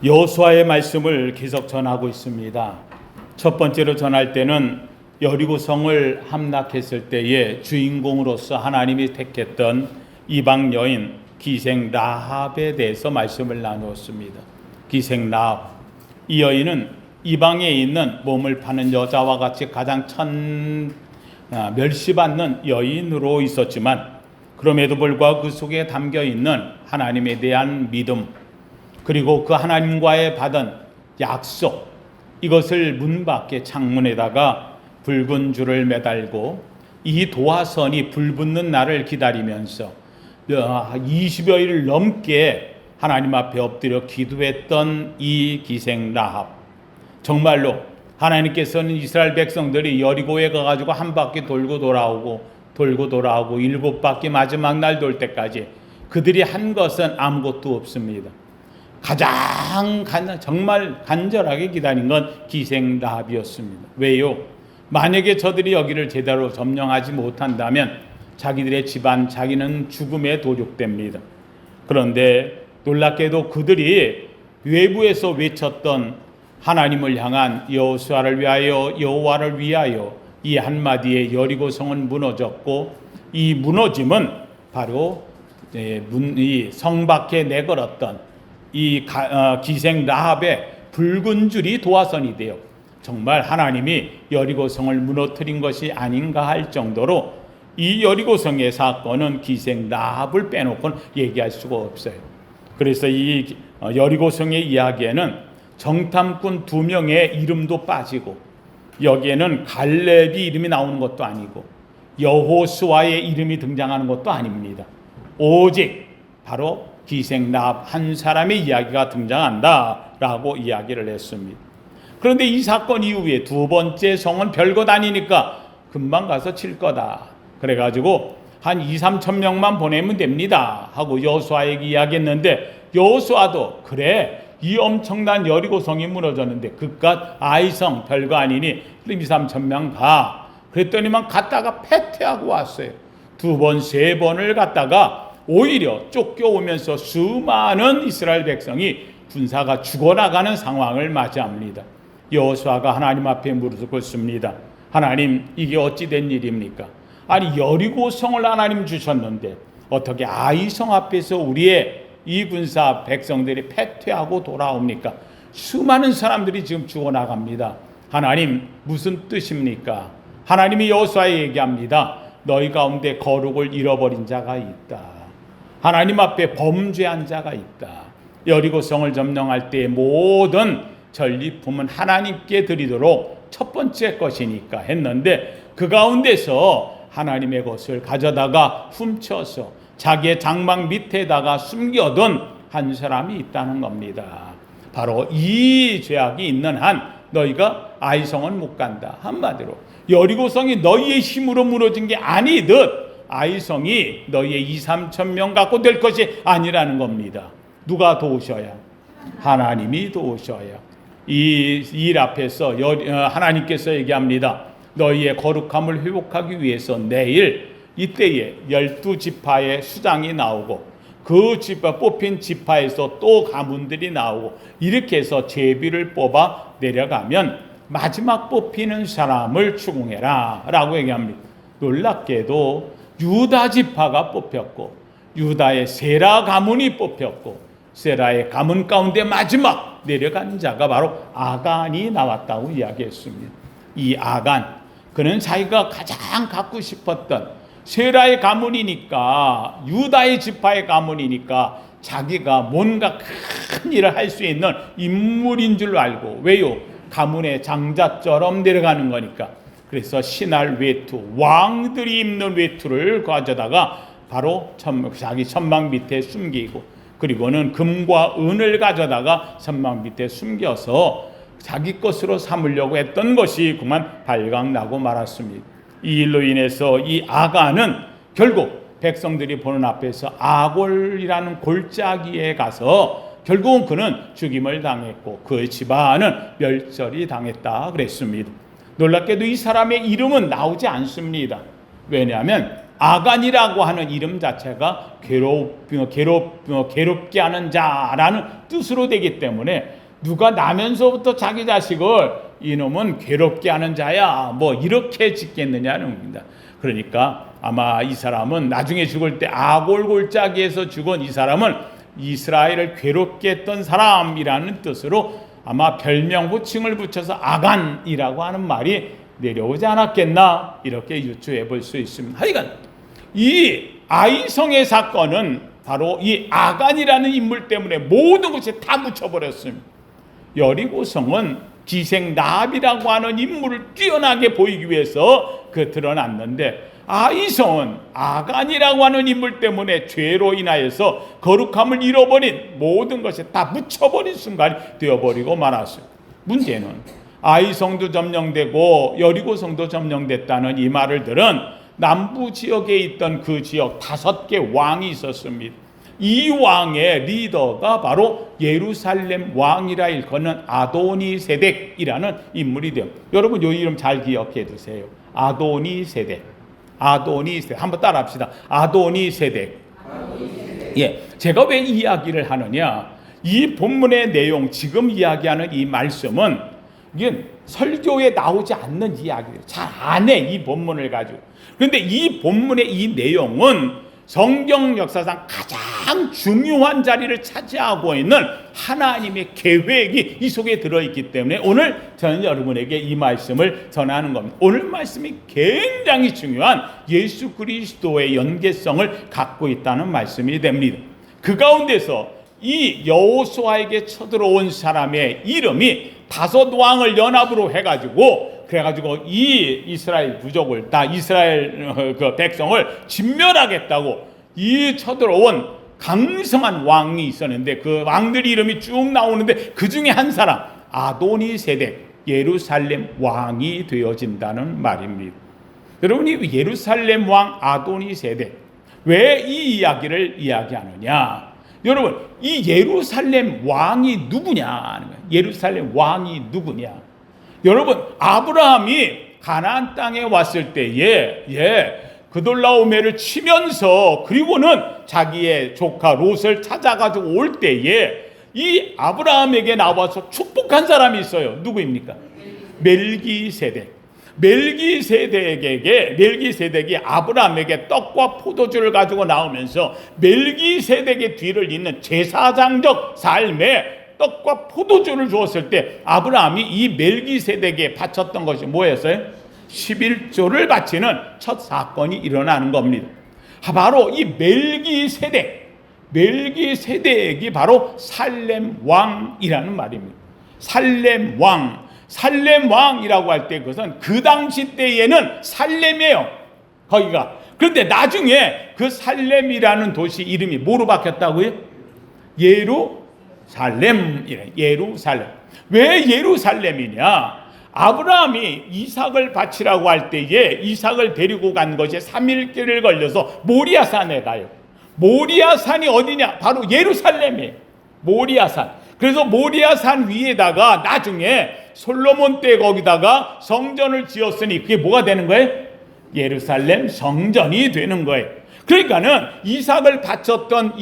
여호수아의 말씀을 계속 전하고 있습니다. 첫 번째로 전할 때는 여리고성을 함락했을 때의 주인공으로서 하나님이 택했던 이방 여인 기생 라합에 대해서 말씀을 나누었습니다. 기생 라합, 이 여인은 이방에 있는 몸을 파는 여자와 같이 가장 멸시받는 여인으로 있었지만, 그럼에도 불구하고 그 속에 담겨 있는 하나님에 대한 믿음, 그리고 그 하나님과의 받은 약속, 이것을 문 밖에 창문에다가 붉은 줄을 매달고 이 도화선이 불붙는 날을 기다리면서 20여일 넘게 하나님 앞에 엎드려 기도했던 이 기생 라합, 정말로 하나님께서는 이스라엘 백성들이 여리고에 가가지고 한 바퀴 돌고 돌아오고 7바퀴 마지막 날 돌 때까지 그들이 한 것은 아무것도 없습니다. 정말 간절하게 기다린 건 기생 라합이었습니다. 왜요? 만약에 저들이 여기를 제대로 점령하지 못한다면 자기들의 집안, 자기는 죽음에 도륙됩니다. 그런데 놀랍게도 그들이 외부에서 외쳤던 하나님을 향한 여호수아를 위하여, 여호와를 위하여, 이 한마디에 여리고성은 무너졌고, 이 무너짐은 바로 이 성 밖에 내걸었던 이 기생 라합의 붉은 줄이 도화선이 되어 정말 하나님이 여리고성을 무너뜨린 것이 아닌가 할 정도로 이 여리고성의 사건은 기생 라합을 빼놓고는 얘기할 수가 없어요. 그래서 이 여리고성의 이야기에는 정탐꾼 2명의 이름도 빠지고, 여기에는 갈렙이 이름이 나오는 것도 아니고 여호수아의 이름이 등장하는 것도 아닙니다. 오직 바로 기생 라합 한 사람의 이야기가 등장한다라고 이야기를 했습니다. 그런데 이 사건 이후에 두 번째 성은 별것 아니니까 금방 가서 칠 거다, 그래가지고 한 2-3천 명만 보내면 됩니다 하고 여호수아에게 이야기했는데, 여호수아도 그래, 이 엄청난 여리고성이 무너졌는데 그깟 아이성 별거 아니니 2-3천 명 가. 그랬더니만 갔다가 패퇴하고 왔어요. 2번, 3번을 갔다가 오히려 쫓겨오면서 수많은 이스라엘 백성이 군사가 죽어나가는 상황을 맞이합니다. 여호수아가 하나님 앞에 무릎을 꿇습니다. 하나님, 이게 어찌 된 일입니까? 아니, 여리고성을 하나님 주셨는데 어떻게 아이성 앞에서 우리의 이 군사 백성들이 패퇴하고 돌아옵니까? 수많은 사람들이 지금 죽어나갑니다. 하나님, 무슨 뜻입니까? 하나님이 여호수아에 얘기합니다. 너희 가운데 거룩을 잃어버린 자가 있다. 하나님 앞에 범죄한 자가 있다. 여리고성을 점령할 때의 모든 전리품은 하나님께 드리도록 첫 번째 것이니까 했는데, 그 가운데서 하나님의 것을 가져다가 훔쳐서 자기의 장막 밑에다가 숨겨둔 한 사람이 있다는 겁니다. 바로 이 죄악이 있는 한 너희가 아이성은 못 간다. 한마디로 여리고성이 너희의 힘으로 무너진 게 아니듯 아이성이 너희의 2-3천 명 갖고 될 것이 아니라는 겁니다. 누가 도우셔야? 하나님이 도우셔야. 이 일 앞에서 하나님께서 얘기합니다. 너희의 거룩함을 회복하기 위해서 내일 이때에 12지파의 수장이 나오고, 그 뽑힌 지파에서 또 가문들이 나오고, 이렇게 해서 제비를 뽑아 내려가면 마지막 뽑히는 사람을 추궁해라 라고 얘기합니다. 놀랍게도 유다 지파가 뽑혔고, 유다의 세라 가문이 뽑혔고, 세라의 가문 가운데 마지막 내려간 자가 바로 아간이 나왔다고 이야기했습니다. 이 아간, 그는 자기가 가장 갖고 싶었던 세라의 가문이니까, 유다의 지파의 가문이니까 자기가 뭔가 큰 일을 할 수 있는 인물인 줄 알고, 왜요? 가문의 장자처럼 내려가는 거니까. 그래서 신할 외투, 왕들이 입는 외투를 가져다가 바로 자기 천막 밑에 숨기고, 그리고는 금과 은을 가져다가 천막 밑에 숨겨서 자기 것으로 삼으려고 했던 것이 그만 발각나고 말았습니다. 이 일로 인해서 이 아간은 결국 백성들이 보는 앞에서 아골이라는 골짜기에 가서 결국은 그는 죽임을 당했고 그 집안은 멸절이 당했다 그랬습니다. 놀랍게도 이 사람의 이름은 나오지 않습니다. 왜냐하면 아간이라고 하는 이름 자체가 괴롭게 하는 자라는 뜻으로 되기 때문에 누가 나면서부터 자기 자식을 이놈은 괴롭게 하는 자야 뭐 이렇게 짓겠느냐는 겁니다. 그러니까 아마 이 사람은 나중에 죽을 때 아골골짜기에서 죽은 이 사람은 이스라엘을 괴롭게 했던 사람이라는 뜻으로 아마 별명 호칭을 붙여서 아간이라고 하는 말이 내려오지 않았겠나 이렇게 유추해 볼 수 있습니다. 하여간 이 아이성의 사건은 바로 이 아간이라는 인물 때문에 모든 것이 다 묻혀버렸습니다. 여리고성은 기생 라합이라고 하는 인물을 뛰어나게 보이기 위해서 드러났는데 아이성은 아간이라고 하는 인물 때문에 죄로 인하여서 거룩함을 잃어버린 모든 것이 다 묻혀버린 순간이 되어버리고 말았어요. 문제는 아이성도 점령되고 여리고성도 점령됐다는 이 말을 들은 남부 지역에 있던 그 지역 5개 왕이 있었습니다. 이 왕의 리더가 바로 예루살렘 왕이라 일컫는 아도니세덱이라는 인물이 돼요. 여러분 이 이름 잘 기억해 두세요. 아도니세덱. 한번 따라합시다. 아도니세덱. 예, 제가 왜 이 이야기를 하느냐? 이 본문의 내용, 지금 이야기하는 이 말씀은 이게 설교에 나오지 않는 이야기예요. 잘 안 해, 이 본문을 가지고. 그런데 이 본문의 이 내용은 성경 역사상 가장 중요한 자리를 차지하고 있는 하나님의 계획이 이 속에 들어있기 때문에 오늘 저는 여러분에게 이 말씀을 전하는 겁니다. 오늘 말씀이 굉장히 중요한 예수 그리스도의 연계성을 갖고 있다는 말씀이 됩니다. 그 가운데서 이 여호수아에게 쳐들어온 사람의 이름이 5 왕을 연합으로 해가지고 그래가지고 이 이스라엘 부족을 다 이스라엘 백성을 진멸하겠다고 이 쳐들어온 강성한 왕이 있었는데 그 왕들 이름이 쭉 나오는데 그 중에 한 사람 아도니세덱 예루살렘 왕이 되어진다는 말입니다. 여러분이 예루살렘 왕 아도니세덱 왜 이 이야기를 이야기하느냐? 여러분 이 예루살렘 왕이 누구냐? 예루살렘 왕이 누구냐? 여러분 아브라함이 가나안 땅에 왔을 때에 그돌라오메를 치면서 그리고는 자기의 조카 롯을 찾아가지고 올 때에 이 아브라함에게 나와서 축복한 사람이 있어요. 누구입니까? 멜기세덱이 아브라함에게 떡과 포도주를 가지고 나오면서 멜기세덱의 뒤를 잇는 제사장적 삶에 떡과 포도주를 주었을 때 아브라함이 이 멜기세덱에 바쳤던 것이 뭐였어요? 11조를 바치는 첫 사건이 일어나는 겁니다. 바로 이 멜기세덱이 바로 살렘 왕이라는 말입니다. 살렘 왕이라고 할 때 그것은 그 당시 때에는 살렘이에요. 거기가. 그런데 나중에 그 살렘이라는 도시 이름이 뭐로 바뀌었다고요? 예루살렘. 왜 예루살렘이냐? 아브라함이 이삭을 바치라고 할 때에 이삭을 데리고 간 것이 3일길을 걸려서 모리아산에 가요. 모리아산이 어디냐? 바로 예루살렘이에요. 모리아산. 그래서 모리아산 위에다가 나중에 솔로몬 때 거기다가 성전을 지었으니 그게 뭐가 되는 거예요? 예루살렘 성전이 되는 거예요. 그러니까는 이삭을 바쳤던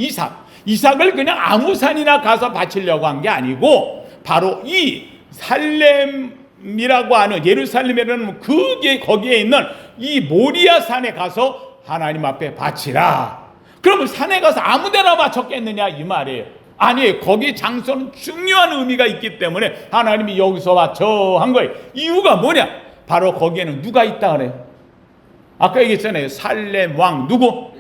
이삭을 그냥 아무 산이나 가서 바치려고 한 게 아니고 바로 이 살렘이라고 하는 예루살렘이라는 그게 거기에 있는 이 모리아 산에 가서 하나님 앞에 바치라. 그러면 산에 가서 아무 데나 바쳤겠느냐 이 말이에요. 아니 거기 장소는 중요한 의미가 있기 때문에 하나님이 여기서 바쳐 한 거예요. 이유가 뭐냐? 바로 거기에는 누가 있다 그래요? 아까 얘기했잖아요. 살렘 왕 누구?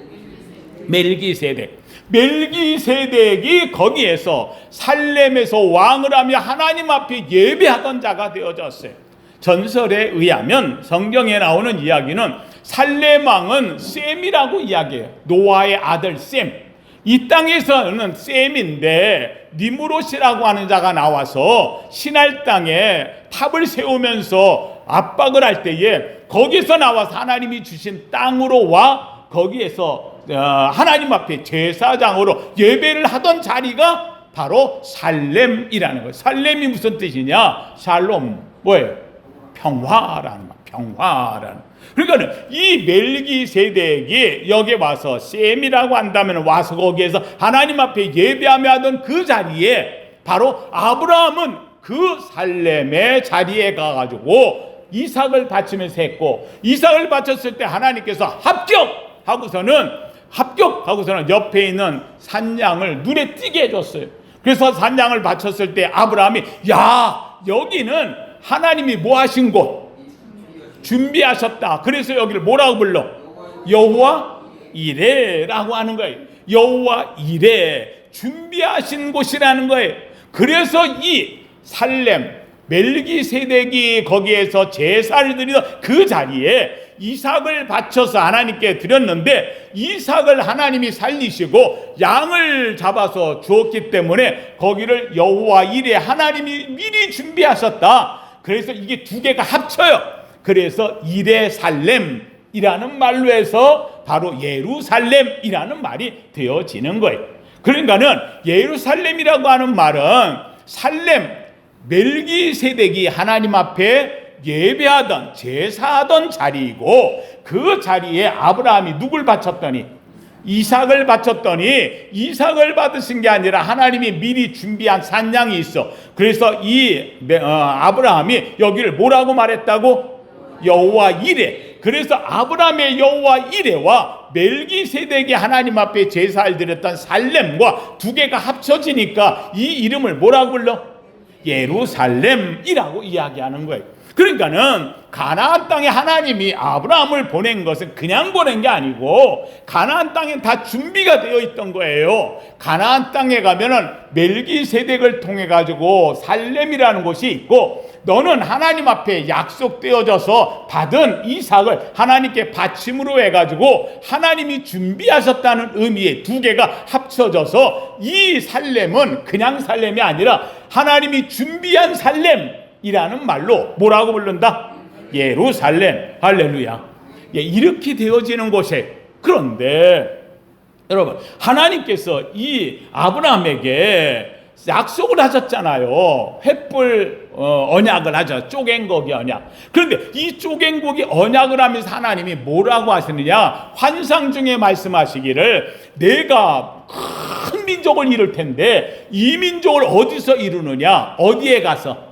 멜기세덱이 거기에서 살렘에서 왕을 하며 하나님 앞에 예배하던 자가 되어졌어요. 전설에 의하면 성경에 나오는 이야기는 살렘 왕은 셈이라고 이야기해요. 노아의 아들 셈. 이 땅에서는 셈인데 니무롯이라고 하는 자가 나와서 신할 땅에 탑을 세우면서 압박을 할 때에 거기서 나와서 하나님이 주신 땅으로 와 거기에서 하나님 앞에 제사장으로 예배를 하던 자리가 바로 살렘이라는 거예요. 살렘이 무슨 뜻이냐? 샬롬 뭐예요? 평화라는 말. 평화라는 그러니까 이 멜기세덱이 여기 와서 셈이라고 한다면 와서 거기에서 하나님 앞에 예배하며 하던 그 자리에 바로 아브라함은 그 살렘의 자리에 가가지고 이삭을 바치면서 했고, 이삭을 바쳤을 때 하나님께서 합격하고서는 옆에 있는 산양을 눈에 띄게 해줬어요. 그래서 산양을 바쳤을 때 아브라함이, 야, 여기는 하나님이 뭐 하신 곳? 준비하셨다. 그래서 여기를 뭐라고 불러? 여호와 이레라고 하는 거예요. 여호와 이레, 준비하신 곳이라는 거예요. 그래서 이 살렘 멜기세덱이 거기에서 제사를 드리던 그 자리에 이삭을 바쳐서 하나님께 드렸는데, 이삭을 하나님이 살리시고 양을 잡아서 주었기 때문에 거기를 여호와 이레, 하나님이 미리 준비하셨다. 그래서 이게 두 개가 합쳐요. 그래서 이레살렘이라는 말로 해서 바로 예루살렘이라는 말이 되어지는 거예요. 그러니까는 예루살렘이라고 하는 말은 살렘 멜기세덱이 하나님 앞에 예배하던 제사하던 자리이고, 그 자리에 아브라함이 누굴 바쳤더니 이삭을 바쳤더니, 이삭을 받으신 게 아니라 하나님이 미리 준비한 산양이 있어. 그래서 아브라함이 여기를 뭐라고 말했다고? 여호와 이레. 그래서 아브라함의 여호와 이레와 멜기세덱이 하나님 앞에 제사를 드렸던 살렘과 두 개가 합쳐지니까 이 이름을 뭐라고 불러? 예루살렘이라고 이야기하는 거예요. 그러니까는 가나안 땅에 하나님이 아브라함을 보낸 것은 그냥 보낸 게 아니고 가나안 땅에 다 준비가 되어 있던 거예요. 가나안 땅에 가면은 멜기세덱을 통해 가지고 살렘이라는 곳이 있고, 너는 하나님 앞에 약속되어져서 받은 이삭을 하나님께 바침으로 해가지고 하나님이 준비하셨다는 의미의 두 개가 합쳐져서 이 살렘은 그냥 살렘이 아니라 하나님이 준비한 살렘이라는 말로 뭐라고 부른다? 예루살렘. 할렐루야. 이렇게 되어지는 곳에, 그런데 여러분, 하나님께서 이 아브라함에게 약속을 하셨잖아요. 횃불 언약을 하죠. 쪼갠 고기 언약. 그런데 이 쪼갠 고기 언약을 하면서 하나님이 뭐라고 하시느냐? 환상 중에 말씀하시기를, 내가 큰 민족을 이룰 텐데 이 민족을 어디서 이루느냐? 어디에 가서?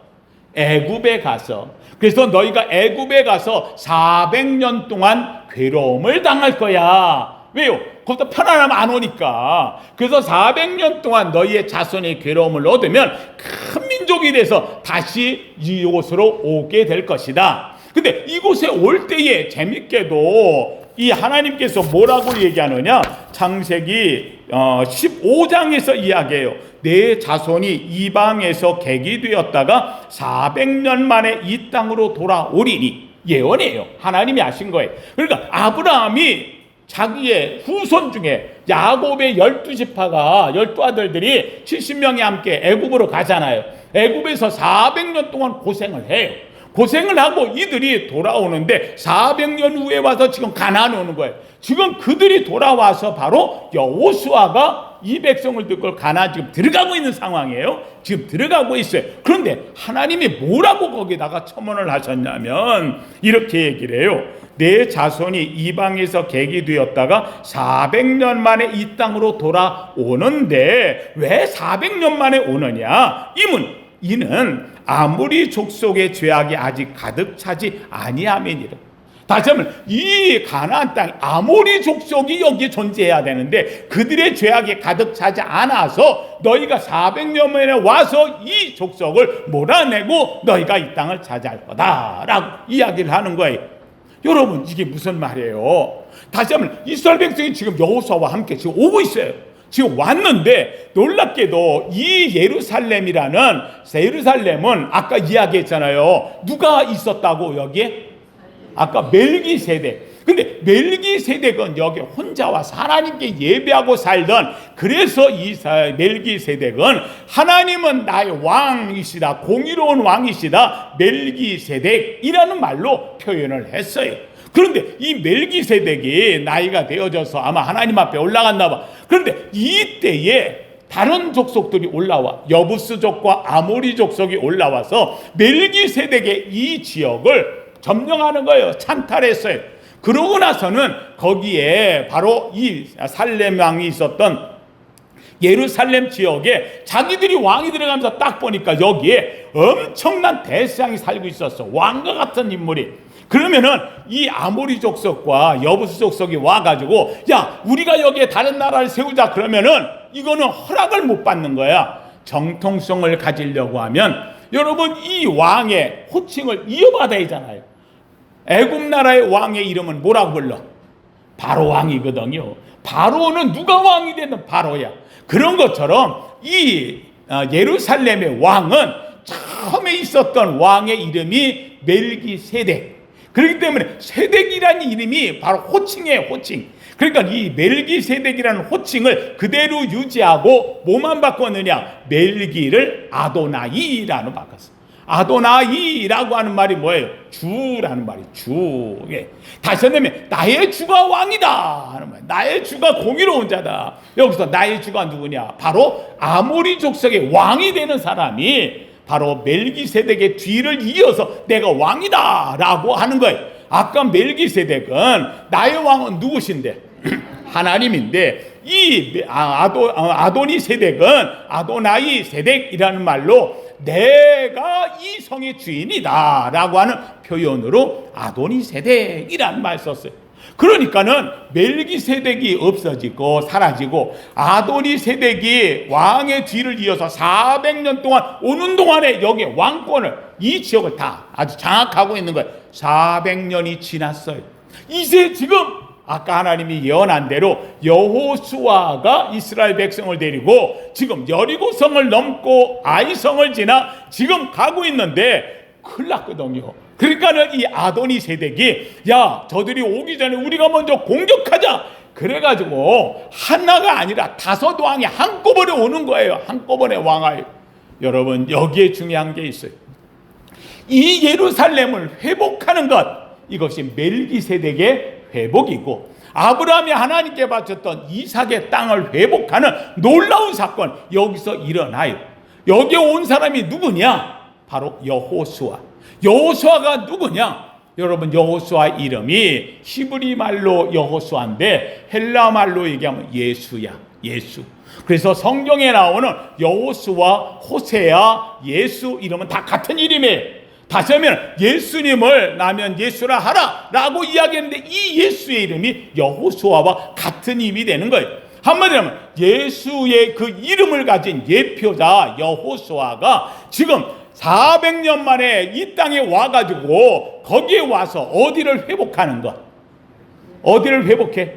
애굽에 가서. 그래서 너희가 애굽에 가서 400년 동안 괴로움을 당할 거야. 왜요? 거기서 편안하면 안 오니까. 그래서 400년 동안 너희의 자손의 괴로움을 얻으면 큰 민족이 돼서 다시 이곳으로 오게 될 것이다. 근데 이곳에 올 때에 재밌게도 이 하나님께서 뭐라고 얘기하느냐? 창세기 15장에서 이야기해요. 내 자손이 이방에서 객이 되었다가 400년 만에 이 땅으로 돌아오리니. 예언이에요. 하나님이 하신 거예요. 그러니까 아브라함이 자기의 후손 중에 야곱의 12지파가 12아들들이 70명이 함께 애굽으로 가잖아요. 애굽에서 400년 동안 고생을 해요. 고생을 하고 이들이 돌아오는데 400년 후에 와서 지금 가나안에 오는 거예요. 지금 그들이 돌아와서 바로 여호수아가 이 백성을 듣고 가나안 지금 들어가고 있는 상황이에요. 지금 들어가고 있어요. 그런데 하나님이 뭐라고 거기다가 첨언을 하셨냐면 이렇게 얘기를 해요. 내 자손이 이방에서 객이 되었다가 400년 만에 이 땅으로 돌아오는데 왜 400년 만에 오느냐? 이는 아무리 족속의 죄악이 아직 가득 차지 아니함이니라. 다시 한번, 이 가나안 땅 아모리 족속이 여기 존재해야 되는데 그들의 죄악이 가득 차지 않아서 너희가 400년 만에 와서 이 족속을 몰아내고 너희가 이 땅을 차지할 거다라고 이야기를 하는 거예요. 여러분, 이게 무슨 말이에요? 다시 한번, 이스라엘 백성이 지금 여호수아와 함께 지금 오고 있어요. 지금 왔는데 놀랍게도 이 예루살렘은 아까 이야기했잖아요. 누가 있었다고 여기에? 아까 멜기세덱. 근데 멜기세덱은 여기 혼자 와서 하나님께 예배하고 살던, 그래서 이 멜기세덱은 하나님은 나의 왕이시다, 공의로운 왕이시다, 멜기세덱이라는 말로 표현을 했어요. 그런데 이 멜기세덱이 나이가 되어져서 아마 하나님 앞에 올라갔나 봐. 그런데 이때에 다른 족속들이 올라와, 여부스족과 아모리 족속이 올라와서 멜기세덱의 이 지역을 점령하는 거예요. 찬탈했어요. 그러고 나서는 거기에 바로 이 살렘 왕이 있었던 예루살렘 지역에 자기들이 왕이 들어가면서 딱 보니까 여기에 엄청난 대상이 살고 있었어. 왕과 같은 인물이. 그러면은 이 아모리 족속과 여부수 족속이 와가지고 야, 우리가 여기에 다른 나라를 세우자 그러면은 이거는 허락을 못 받는 거야. 정통성을 가지려고 하면 여러분 이 왕의 호칭을 이어받아야 하잖아요. 애굽 나라의 왕의 이름은 뭐라고 불러? 바로 왕이거든요. 바로는 누가 왕이 되든 바로야. 그런 것처럼 이 예루살렘의 왕은 처음에 있었던 왕의 이름이 멜기세덱. 그렇기 때문에 세덱이라는 이름이 바로 호칭이에요. 호칭. 그러니까 이 멜기세덱이라는 호칭을 그대로 유지하고 뭐만 바꿨느냐? 멜기를 아도나이라는 바꿨어. 아도나이라고 하는 말이 뭐예요? 주라는 말이 주. 예. 다시 한번 나의 주가 왕이다 하는 말. 나의 주가 공의로운 자다. 여기서 나의 주가 누구냐? 바로 아모리 족속의 왕이 되는 사람이 바로 멜기세덱의 뒤를 이어서 내가 왕이다 라고 하는 거예요. 아까 멜기세덱은 나의 왕은 누구신데? 하나님인데 이 아도니 세덱은 아도나이 세덱이라는 말로 내가 이 성의 주인이다 라고 하는 표현으로 아도니 세덱이라는 말 썼어요. 그러니까는 멜기세덱이 없어지고 사라지고 아도니 세덱이 왕의 뒤를 이어서 400년 동안 오는 동안에 여기 왕권을 이 지역을 다 아주 장악하고 있는 거예요. 400년이 지났어요. 이제 지금 아까 하나님이 예언한 대로 여호수아가 이스라엘 백성을 데리고 지금 여리고성을 넘고 아이성을 지나 지금 가고 있는데 큰일 났거든요. 그러니까는 이 아도니 세덱이 야, 저들이 오기 전에 우리가 먼저 공격하자. 그래가지고 하나가 아니라 5 왕이 한꺼번에 오는 거예요. 한꺼번에 왕하여. 여러분 여기에 중요한 게 있어요. 이 예루살렘을 회복하는 것, 이것이 멜기세덱의 회복이고 아브라함이 하나님께 바쳤던 이삭의 땅을 회복하는 놀라운 사건 여기서 일어나요. 여기에 온 사람이 누구냐? 바로 여호수아. 여호수아가 누구냐? 여러분 여호수아 이름이 히브리 말로 여호수아인데 헬라 말로 얘기하면 예수야. 예수. 그래서 성경에 나오는 여호수아, 호세아, 예수 이름은 다 같은 이름이에요. 다시 하면 예수님을 나면 예수라 하라 라고 이야기했는데 이 예수의 이름이 여호수아와 같은 힘이 되는 거예요. 한마디로 하면 예수의 그 이름을 가진 예표자 여호수아가 지금 400년 만에 이 땅에 와가지고 거기에 와서 어디를 회복하는 것? 어디를 회복해?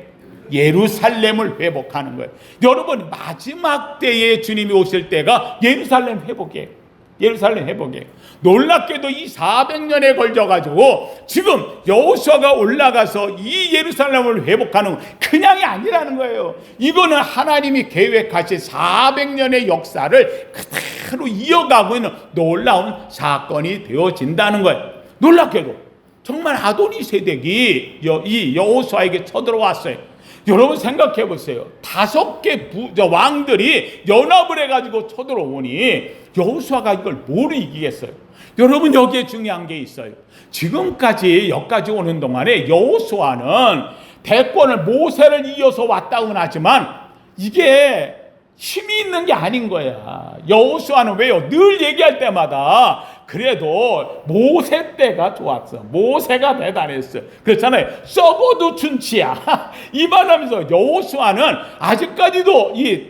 예루살렘을 회복하는 거예요. 여러분 마지막 때에 주님이 오실 때가 예루살렘 회복이에요. 예루살렘 회복이에요. 놀랍게도 이 400년에 걸려가지고 지금 여호수아가 올라가서 이 예루살렘을 회복하는 건 그냥이 아니라는 거예요. 이거는 하나님이 계획하신 400년의 역사를 그대로 이어가고 있는 놀라운 사건이 되어진다는 거예요. 놀랍게도 정말 아도니 세덱이 이 여호수아에게 쳐들어왔어요. 여러분 생각해 보세요. 5개 왕들이 연합을 해가지고 쳐들어오니 여호수아가 이걸 뭐로 이기겠어요? 여러분 여기에 중요한 게 있어요. 지금까지 여기까지 오는 동안에 여호수아는 대권을 모세를 이어서 왔다고는 하지만 이게 힘이 있는 게 아닌 거야. 여호수아는 왜요? 늘 얘기할 때마다 그래도 모세 때가 좋았어. 모세가 대단했어. 그렇잖아요. 썩어도 춘치야. 이 말하면서 여호수아는 아직까지도 이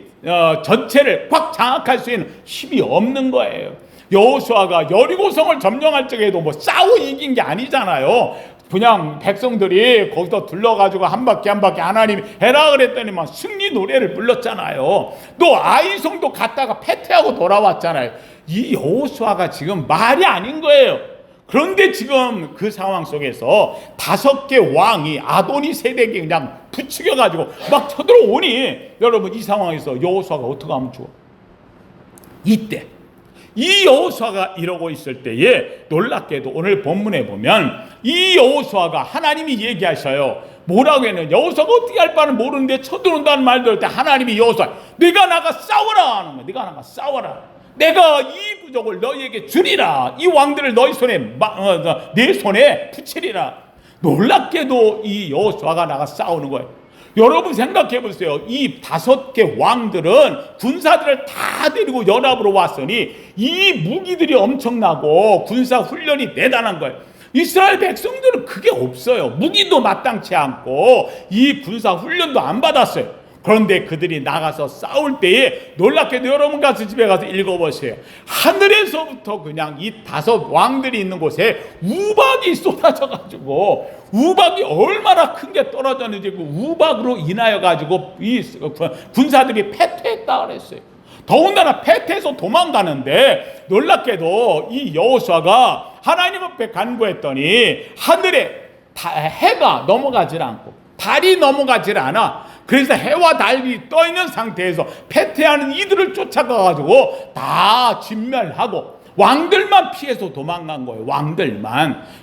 전체를 꽉 장악할 수 있는 힘이 없는 거예요. 여호수아가 여리고성을 점령할 적에도 뭐 싸워 이긴 게 아니잖아요. 그냥 백성들이 거기서 둘러가지고 한 바퀴 하나님이 해라 그랬더니만 승리 노래를 불렀잖아요. 또 아이성도 갔다가 패퇴하고 돌아왔잖아요. 이 여호수아가 지금 말이 아닌 거예요. 그런데 지금 그 상황 속에서 5개 왕이 아도니 세덱이 그냥 부추겨가지고 막 쳐들어오니 여러분 이 상황에서 여호수아가 어떻게 하면 좋아? 이때 이 여호수아가 이러고 있을 때에 놀랍게도 오늘 본문에 보면 이 여호수아가 하나님이 얘기하셔요. 뭐라고 했느냐? 여호수아가 어떻게 할 바는 모르는데 쳐들어온다는 말 들을 때 하나님이 여호수아 네가 나가 싸워라 하는 거야. 네가 나가 싸워라. 내가 이 부족을 너희에게 주리라. 이 왕들을 너희 손에 내 손에 붙이리라. 놀랍게도 이 여호수아가 나가 싸우는 거예요. 여러분 생각해 보세요. 이 5개 왕들은 군사들을 다 데리고 연합으로 왔으니 이 무기들이 엄청나고 군사 훈련이 대단한 거예요. 이스라엘 백성들은 그게 없어요. 무기도 마땅치 않고 이 군사 훈련도 안 받았어요. 그런데 그들이 나가서 싸울 때에 놀랍게도 여러분 가서 집에 가서 읽어보세요. 하늘에서부터 그냥 이 5 왕들이 있는 곳에 우박이 쏟아져가지고 우박이 얼마나 큰 게 떨어졌는지 그 우박으로 인하여 가지고 이 군사들이 패퇴했다 그랬어요. 더군다나 패퇴해서 도망가는데 놀랍게도 이 여호수아가 하나님 앞에 간구했더니 하늘에 해가 넘어가질 않고 달이 넘어가질 않아. 그래서 해와 달이 떠 있는 상태에서 패퇴하는 이들을 쫓아가가지고 다 진멸하고 왕들만 피해서 도망간 거예요.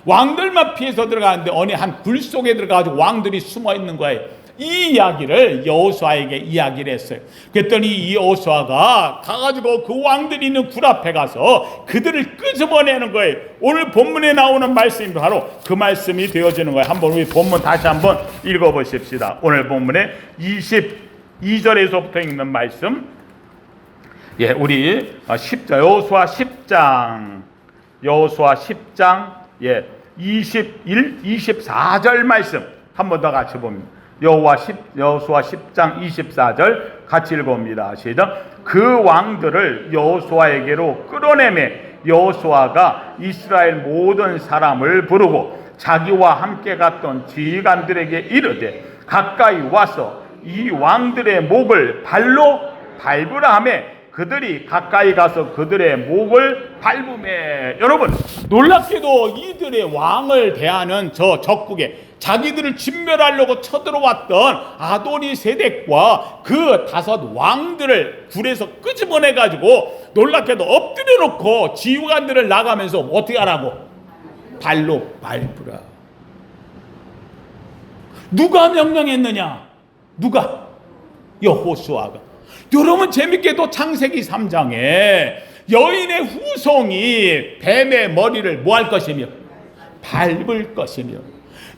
왕들만 피해서 들어가는데 어느 한 굴 속에 들어가가지고 왕들이 숨어 있는 거예요. 이 이야기를 여호수아에게 이야기를 했어요. 그랬더니 이 여호수아가 가가지고 그 왕들이 있는 굴 앞에 가서 그들을 끄집어내는 거예요. 오늘 본문에 나오는 말씀이 바로 그 말씀이 되어지는 거예요. 한번 우리 본문 다시 한번 읽어보십시다. 오늘 본문에 22절에서부터 읽는 말씀. 예, 우리 10절 여호수아 10장 예, 24절 말씀 한 번 더 같이 봅니다. 여호수아 10장 24절 같이 읽어봅니다. 시작. 그 왕들을 여호수아에게로 끌어내매 여호수아가 이스라엘 모든 사람을 부르고 자기와 함께 갔던 지휘관들에게 이르되 가까이 와서 이 왕들의 목을 발로 밟으라 하며 그들이 가까이 가서 그들의 목을 밟으매. 여러분 놀랍게도 이들의 왕을 대하는 저 적국에 자기들을 진멸하려고 쳐들어왔던 아도니세덱과 그 5 왕들을 굴에서 끄집어내가지고 놀랍게도 엎드려 놓고 지휘관들을 나가면서 어떻게 하라고? 발로 밟으라. 누가 명령했느냐? 누가? 여호수아가. 여러분 재밌게도 창세기 3장에 여인의 후손이 뱀의 머리를 뭐 할 것이며 밟을 것이며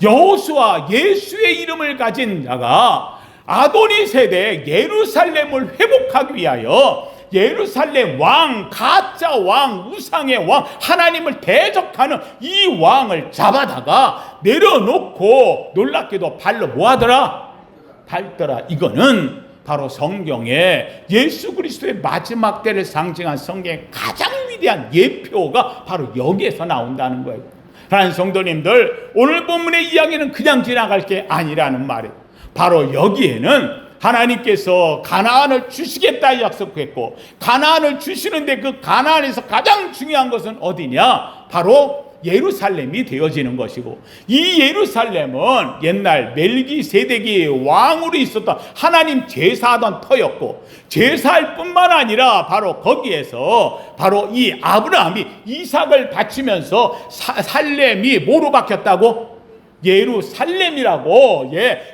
여호수아 예수의 이름을 가진 자가 아도니세덱 예루살렘을 회복하기 위하여 예루살렘 왕, 가짜 왕, 우상의 왕, 하나님을 대적하는 이 왕을 잡아다가 내려놓고 놀랍게도 발로 뭐 하더라? 밟더라. 이거는 바로 성경에 예수 그리스도의 마지막 때를 상징한 성경의 가장 위대한 예표가 바로 여기에서 나온다는 거예요. 사랑하는 성도님들, 오늘 본문의 이야기는 그냥 지나갈 게 아니라는 말이에요. 바로 여기에는 하나님께서 가나안을 주시겠다 약속했고 가나안을 주시는데 그 가나안에서 가장 중요한 것은 어디냐? 바로 예루살렘이 되어지는 것이고 이 예루살렘은 옛날 멜기세덱이 왕으로 있었던 하나님 제사하던 터였고 제사할 뿐만 아니라 바로 거기에서 바로 이 아브라함이 이삭을 바치면서 살렘이 뭐로 바뀌었다고? 예루살렘이라고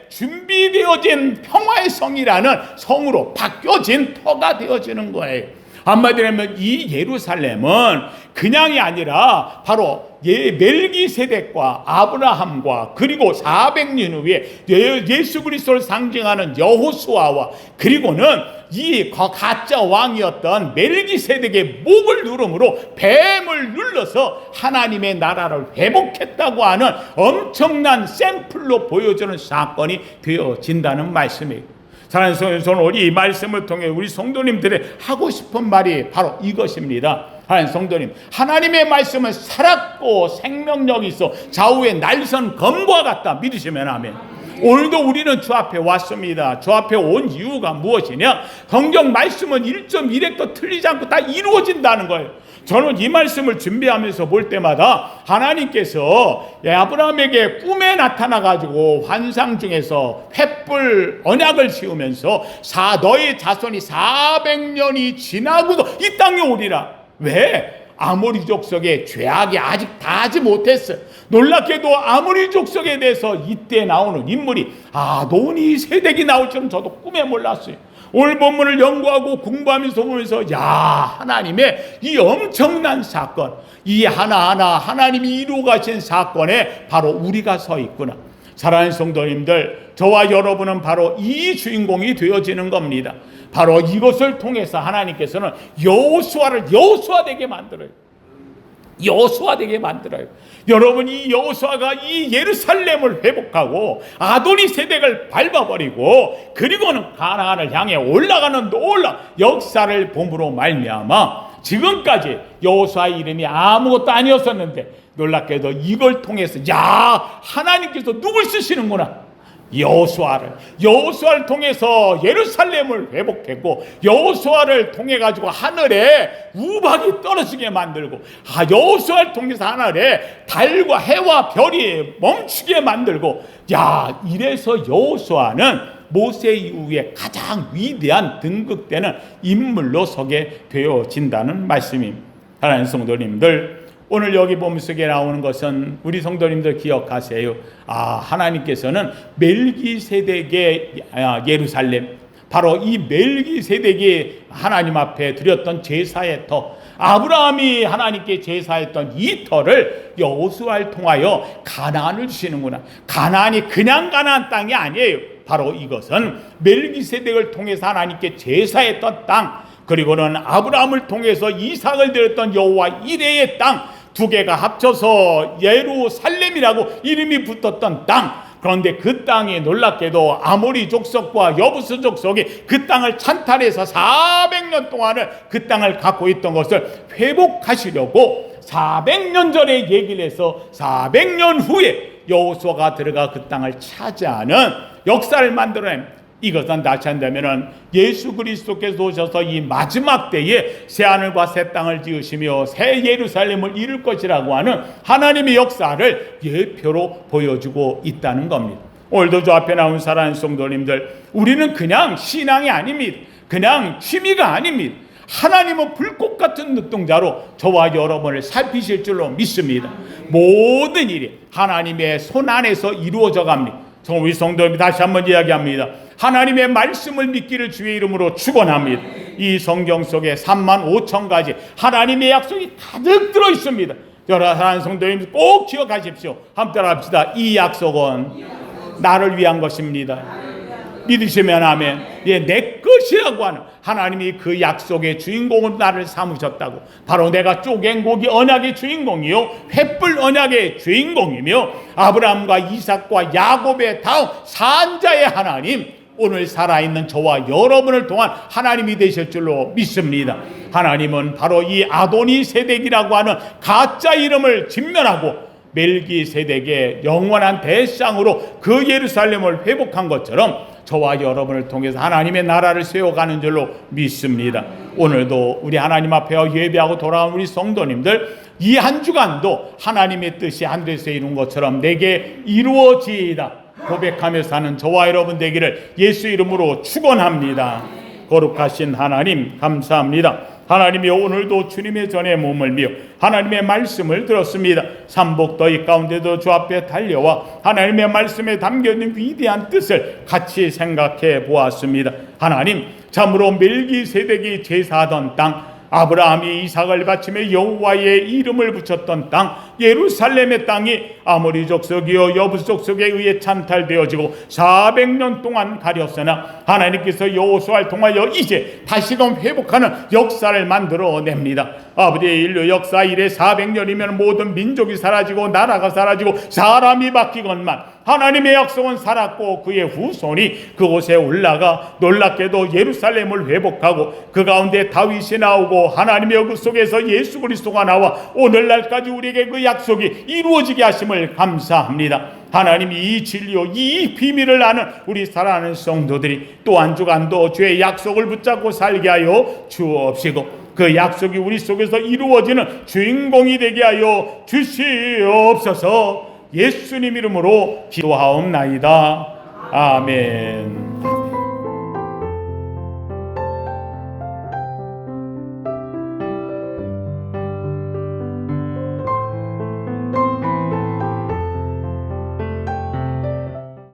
준비되어진 평화의 성이라는 성으로 바뀌어진 터가 되어지는 거예요. 한마디로 하면 이 예루살렘은 그냥이 아니라 바로 멜기세덱과 아브라함과 그리고 400년 후에 예수 그리스도를 상징하는 여호수아와 그리고는 이 가짜 왕이었던 멜기세덱의 목을 누름으로 뱀을 눌러서 하나님의 나라를 회복했다고 하는 엄청난 샘플로 보여주는 사건이 되어진다는 말씀이에요. 사랑하는 성도님, 우리 이 말씀을 통해 우리 성도님들이 하고 싶은 말이 바로 이것입니다. 하나님 성도님, 하나님의 말씀은 살았고 생명력이 있어 좌우에 날선 검과 같다. 믿으시면 아멘. 오늘도 우리는 주 앞에 왔습니다. 주 앞에 온 이유가 무엇이냐? 성경 말씀은 1.1획도 틀리지 않고 다 이루어진다는 거예요. 저는 이 말씀을 준비하면서 볼 때마다 하나님께서 아브라함에게 꿈에 나타나가지고 환상 중에서 횃불 언약을 씌우면서 너의 자손이 400년이 지나고도 이 땅에 오리라. 왜? 아모리 족속의 죄악이 아직 다 하지 못했어요. 놀랍게도 아모리 족속에 대해서 이때 나오는 인물이 아도니세덱이 나올 줄은 저도 꿈에 몰랐어요. 오늘 본문을 연구하고 공부하면서 보면서 하나님의 이 엄청난 사건, 이 하나하나 하나님이 이루어 가신 사건에 바로 우리가 서 있구나. 사랑하는 성도님들, 저와 여러분은 바로 이 주인공이 되어지는 겁니다. 바로 이것을 통해서 하나님께서는 여호수아를 여호수아되게 만들어요. 여호수아되게 만들어요. 여러분, 이 여호수아가 이 예루살렘을 회복하고 아도니 세덱을 밟아버리고 그리고는 가나안을 향해 올라가는 놀라운 역사를 봄으로 말미암아 지금까지 여호수아의 이름이 아무것도 아니었었는데 놀랍게도 이걸 통해서 하나님께서 누굴 쓰시는구나. 여호수아를 통해서 예루살렘을 회복했고 여호수아를 통해 가지고 하늘에 우박이 떨어지게 만들고 여호수아를 통해서 하늘에 달과 해와 별이 멈추게 만들고 이래서 여호수아는 모세 이후에 가장 위대한 등극되는 인물로 서게 되어진다는 말씀입니다. 사랑하는 성도님들, 오늘 여기 본문 속에 나오는 것은 우리 성도님들 기억하세요. 하나님께서는 멜기세덱의 예루살렘, 바로 이 멜기세덱이 하나님 앞에 드렸던 제사의 터, 아브라함이 하나님께 제사했던 이 터를 여호수아를 통하여 가나안을 주시는구나. 가나안이 그냥 가나안 땅이 아니에요. 바로 이것은 멜기세덱을 통해서 하나님께 제사했던 땅, 그리고는 아브라함을 통해서 이삭을 드렸던 여호와 이레의 땅, 두 개가 합쳐서 예루살렘이라고 이름이 붙었던 땅. 그런데 그 땅이 놀랍게도 아모리 족속과 여부스 족속이 그 땅을 찬탈해서 400년 동안을 그 땅을 갖고 있던 것을 회복하시려고 400년 전에 얘기를 해서 400년 후에 여호수아가 들어가 그 땅을 차지하는 역사를 만들어냅니다. 이것은 다시 한다면 예수 그리스도께서 오셔서 이 마지막 때에 새하늘과 새 땅을 지으시며 새 예루살렘을 이룰 것이라고 하는 하나님의 역사를 예표로 보여주고 있다는 겁니다. 오늘도 저 앞에 나온 사랑하는 성도님들, 우리는 그냥 신앙이 아닙니다. 그냥 취미가 아닙니다. 하나님은 불꽃 같은 눈동자로 저와 여러분을 살피실 줄로 믿습니다. 모든 일이 하나님의 손 안에서 이루어져 갑니다. 우리 성도님 다시 한번 이야기합니다. 하나님의 말씀을 믿기를 주의 이름으로 축원합니다. 이 성경 속에 35,000가지 하나님의 약속이 가득 들어 있습니다. 여러분 사랑하는 성도님 꼭 기억하십시오. 함께 따라합시다. 이 약속은 나를 위한 것입니다. 믿으시면 아멘. 내 것이라고 하는 하나님이 그 약속의 주인공은 나를 삼으셨다고. 바로 내가 쪼갠 고기 언약의 주인공이요 횃불 언약의 주인공이며 아브라함과 이삭과 야곱의 다음 산자의 하나님, 오늘 살아있는 저와 여러분을 통한 하나님이 되실 줄로 믿습니다. 하나님은 바로 이 아도니 세덱이라고 하는 가짜 이름을 진멸하고 멜기세덱의 영원한 대상으로 그 예루살렘을 회복한 것처럼 저와 여러분을 통해서 하나님의 나라를 세워가는 줄로 믿습니다. 오늘도 우리 하나님 앞에 예배하고 돌아온 우리 성도님들, 이 한 주간도 하나님의 뜻이 하늘에서 이룬 것처럼 내게 이루어지이다 고백하며 사는 저와 여러분 되기를 예수 이름으로 축원합니다. 거룩하신 하나님 감사합니다. 하나님이 오늘도 주님의 전에 몸을 미어 하나님의 말씀을 들었습니다. 삼복더위 가운데도 주 앞에 달려와 하나님의 말씀에 담겨있는 위대한 뜻을 같이 생각해 보았습니다. 하나님, 참으로 멜기세덱이 제사하던 땅, 아브라함이 이삭을 바치며 여호와의 이름을 붙였던 땅, 예루살렘의 땅이 아모리 족속이요 여부스 족속에 의해 찬탈되어지고 400년 동안 가렸으나 하나님께서 여호수아를 통하여 이제 다시금 회복하는 역사를 만들어냅니다. 아버지의 인류 역사 이래 400년이면 모든 민족이 사라지고 나라가 사라지고 사람이 바뀌건만 하나님의 약속은 살았고 그의 후손이 그곳에 올라가 놀랍게도 예루살렘을 회복하고 그 가운데 다윗이 나오고 하나님의 역사 속에서 예수 그리스도가 나와 오늘날까지 우리에게 그 약속이 이루어지게 하심을 감사합니다. 하나님이 이 진리요 이 비밀을 아는 우리 사랑하는 성도들이 또 한 주간도 주의 약속을 붙잡고 살게 하여 주옵시고 그 약속이 우리 속에서 이루어지는 주인공이 되게 하여 주시옵소서. 예수님 이름으로 기도하옵나이다. 아멘.